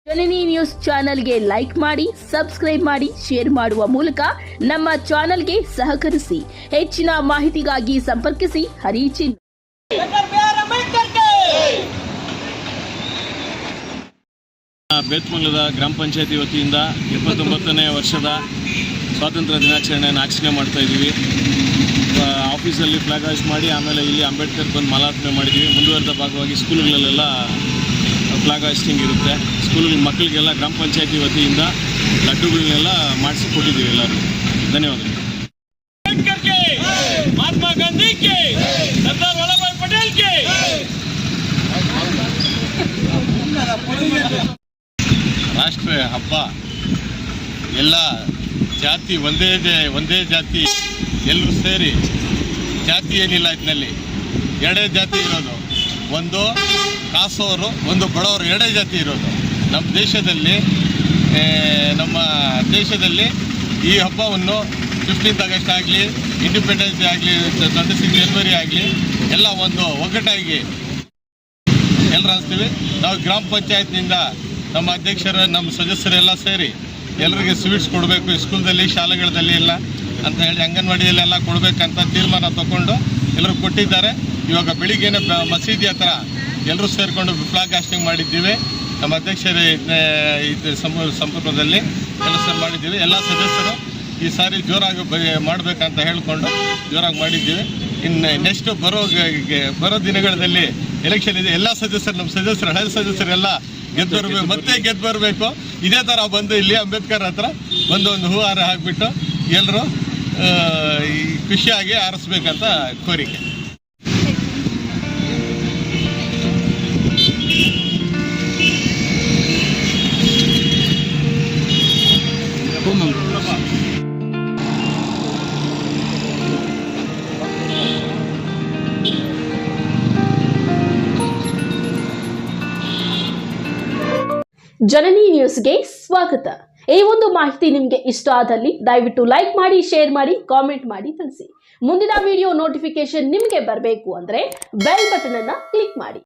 ಜನನಿ news ಚಾನೆಲ್ಗೆ like ಮಾಡಿ, subscribe ಮಾಡಿ, ಶೇರ್ ಮಾಡುವ ಮೂಲಕ ನಮ್ಮ ಚಾನೆಲ್ಗೆ ಸಹಕರಿಸಿ. ಹೆಚ್ಚಿನ ಮಾಹಿತಿಗಾಗಿ ಸಂಪರ್ಕಿಸಿ ಹರಿಚಿನ್. ಬೇತ್ಮಂಗಲದ ಗ್ರಾಮ ಪಂಚಾಯತಿ ವತಿಯಿಂದ 29ನೇ ವರ್ಷದ ಸ್ವಾತಂತ್ರ್ಯ ದಿನಾಚರಣೆಯನ್ನು ಆಚರಣೆ ಮಾಡ್ತಾ ಇದ್ದೀವಿ. ಆಫೀಸಲ್ಲಿ ಫ್ಲಾಗ್ ಹಾಯ್ಸ್ಟ್ ಮಾಡಿ ಆಮೇಲೆ ಇಲ್ಲಿ ಅಂಬೇಡ್ಕರ್ ಬಂದು ಮಾಲಾರ್ಪಣೆ ಮಾಡಿದ್ದೀವಿ. ಮುಂದುವರೆದ ಭಾಗವಾಗಿ ಸ್ಕೂಲುಗಳಲ್ಲೆಲ್ಲ ಫ್ಲಾಗ್ ಹಾಯ್ಸ್ಟಿಂಗ್ ಇರುತ್ತೆ. ಸ್ಕೂಲ್ ಮಕ್ಕಳಿಗೆಲ್ಲ ಗ್ರಾಮ ಪಂಚಾಯತಿ ವತಿಯಿಂದ ಲಡ್ಡುಗಳನ್ನೆಲ್ಲ ಮಾಡಿಸಿ ಕೊಟ್ಟಿದ್ದೀವಿ ಎಲ್ಲರೂ. ಧನ್ಯವಾದಗಳು. Mahatma Gandhi K, Sardar Vallabhbhai Patel K. ರಾಷ್ಟ್ರೀಯ ಹಬ್ಬ, ಎಲ್ಲ ಜಾತಿ ಒಂದೇ ಜಾತಿ ಎಲ್ಲರೂ ಸೇರಿ, ಜಾತಿ ಏನಿಲ್ಲ ಇದರಲ್ಲಿ, ಎರಡೇ ಜಾತಿ ಇರೋದು. ಒಂದು ಕಾಸೋರು, ಒಂದು ಬಡವರು, ಎರಡೇ ಜಾತಿ ಇರೋದು ನಮ್ಮ ದೇಶದಲ್ಲಿ. ಈ ಹಬ್ಬವನ್ನು 15th ಆಗಸ್ಟ್ ಆಗಲಿ, ಇಂಡಿಪೆಂಡೆನ್ಸ್ ಡೇ ಆಗಲಿ, 26 ಜನವರಿ ಆಗಲಿ, ಎಲ್ಲ ಒಂದು ಒಗ್ಗಟ್ಟಾಗಿ ಎಲ್ಲರೂ ಅನಿಸ್ತೀವಿ. ನಾವು ಗ್ರಾಮ ಪಂಚಾಯತ್ನಿಂದ ನಮ್ಮ ಅಧ್ಯಕ್ಷರು, ನಮ್ಮ ಸದಸ್ಯರೆಲ್ಲ ಸೇರಿ ಎಲ್ಲರಿಗೆ ಸ್ವೀಟ್ಸ್ ಕೊಡಬೇಕು, ಸ್ಕೂಲ್ದಲ್ಲಿ, ಶಾಲೆಗಳಲ್ಲಿ ಎಲ್ಲ ಅಂತ ಹೇಳಿ ಅಂಗನವಾಡಿಯಲ್ಲೆಲ್ಲ ಕೊಡಬೇಕಂತ ತೀರ್ಮಾನ ತಗೊಂಡು ಎಲ್ಲರೂ ಕೊಟ್ಟಿದ್ದಾರೆ. ಇವಾಗ ಬೆಳಿಗ್ಗೆನೇ ಮಸೀದಿ ಹತ್ರ ಎಲ್ಲರೂ ಸೇರಿಕೊಂಡು ಫ್ಲಾಗ್ ಹಾಸ್ಟಿಂಗ್ ಮಾಡಿದ್ದೀವಿ. ನಮ್ಮ ಅಧ್ಯಕ್ಷರ ಸಂಪರ್ಕದಲ್ಲಿ ಕೆಲಸ ಮಾಡಿದ್ದೀವಿ. ಎಲ್ಲ ಸದಸ್ಯರು ಈ ಸಾರಿ ಜೋರಾಗಿ ಮಾಡಬೇಕಂತ ಹೇಳಿಕೊಂಡು ಜೋರಾಗಿ ಮಾಡಿದ್ದೀವಿ. ಇನ್ನು ನೆಕ್ಸ್ಟ್ ಬರೋ ದಿನಗಳಲ್ಲಿ ಎಲೆಕ್ಷನ್ ಇದೆ. ಎಲ್ಲ ಸದಸ್ಯರು, ನಮ್ಮ ಸದಸ್ಯರು, ಹಳೆ ಸದಸ್ಯರೆಲ್ಲ ಗೆದ್ದು ಬರಬೇಕು. ಇದೇ ಥರ ಬಂದು ಇಲ್ಲಿ ಅಂಬೇಡ್ಕರ್ ಹತ್ರ ಒಂದು ಹೂವಾರ ಹಾಕಿಬಿಟ್ಟು ಎಲ್ಲರೂ ಖುಷಿಯಾಗಿ ಆರಿಸ್ಬೇಕಂತ ಕೋರಿಕೆ. ಜನನಿ ನ್ಯೂಸ್ಗೆ ಸ್ವಾಗತ. ಈ ಒಂದು ಮಾಹಿತಿ ನಿಮಗೆ ಇಷ್ಟ ಆದಲ್ಲಿ ದಯವಿಟ್ಟು ಲೈಕ್ ಮಾಡಿ, ಶೇರ್ ಮಾಡಿ, ಕಾಮೆಂಟ್ ಮಾಡಿ ತಿಳಿಸಿ. ಮುಂದಿನ ವಿಡಿಯೋ ನೋಟಿಫಿಕೇಶನ್ ನಿಮಗೆ ಬರಬೇಕು ಅಂದ್ರೆ ಬೆಲ್ ಬಟನ್ ಅನ್ನ ಕ್ಲಿಕ್ ಮಾಡಿ.